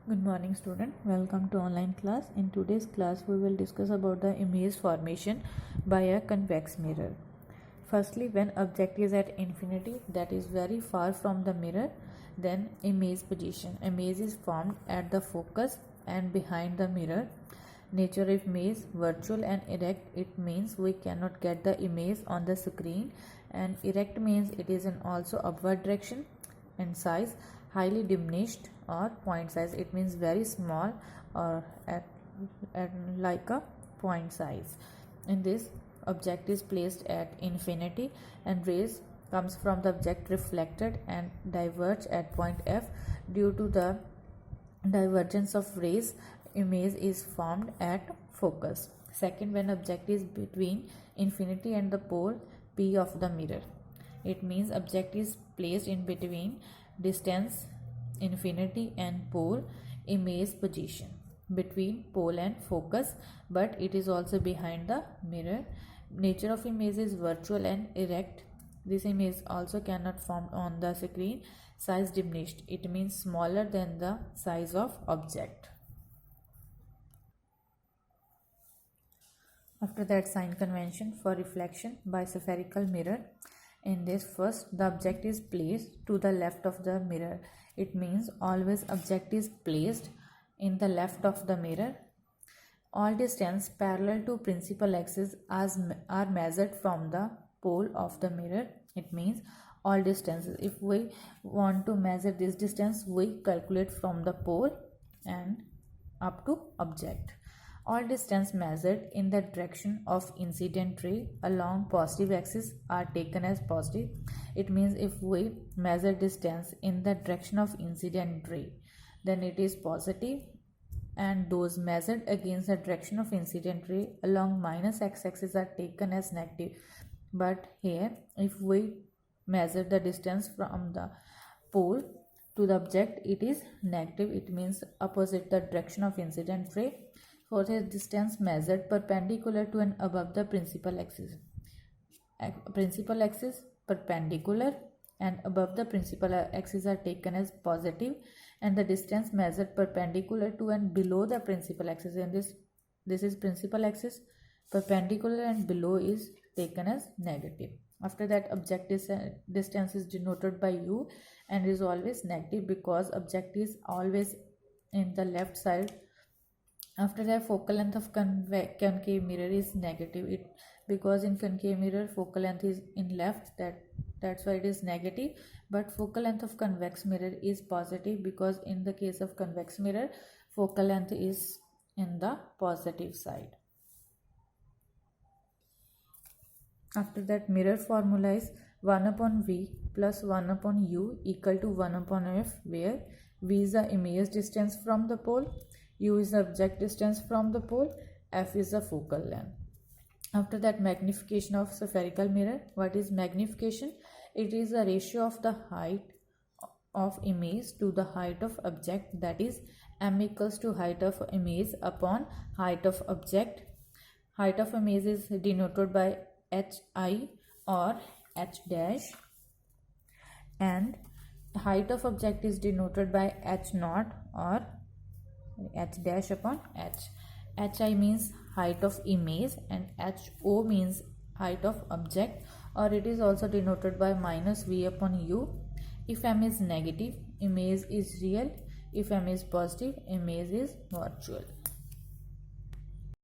Good morning student, welcome to online class. In today's class we will discuss about the image formation by a convex mirror. Firstly, when object is at infinity, that is very far from the mirror, then image position. Image is formed at the focus and behind the mirror. Nature of image virtual and erect. It means we cannot get the image on the screen, and erect means it is in also upward direction. And size highly diminished or point size, it means very small or at like a point size. In this, object is placed at infinity and rays comes from the object reflected and diverge at point F. Due to the divergence of rays, image is formed at focus. Second, when object is between infinity and the pole P of the mirror, it means object is placed in between distance infinity and pole image position, between pole and focus, but it is also behind the mirror. Nature of image is virtual and erect. This image also cannot form on the screen. Size diminished, it means smaller than the size of object. After that, sign convention for reflection by spherical mirror. In this, first the object is placed to the left of the mirror. It means always object is placed in the left of the mirror. All distance parallel to principal axis are measured from the pole of the mirror. It means all distances, if we want to measure this distance, we calculate from the pole and up to object. All distance measured in the direction of incident ray along positive axis are taken as positive. It means if we measure distance in the direction of incident ray, then it is positive, and those measured against the direction of incident ray along minus x-axis are taken as negative. But here, if we measure the distance from the pole to the object, it is negative. It means opposite the direction of incident ray. For the distance measured perpendicular to and above the principal axis. Principal axis perpendicular and above the principal axis are taken as positive, and the distance measured perpendicular to and below the principal axis, and this is principal axis, perpendicular and below is taken as negative. After that, object distance is denoted by u and is always negative because object is always in the left side. After that, focal length of concave mirror is negative, because in concave mirror focal length is in left, that's why it is negative. But focal length of convex mirror is positive, because in the case of convex mirror focal length is in the positive side. After that, mirror formula is 1 upon v plus 1 upon u equal to 1 upon f, where v is the image distance from the pole, u is the object distance from the pole, f is the focal length. After that, magnification of spherical mirror. What is magnification? It is the ratio of the height of image to the height of object, that is m equals to height of image upon height of object. Height of image is denoted by hi or h dash, and height of object is denoted by h naught or h dash upon h. Hi means height of image and ho means height of object, or it is also denoted by minus v upon u. If m is negative, image is real. If m is positive, image is virtual.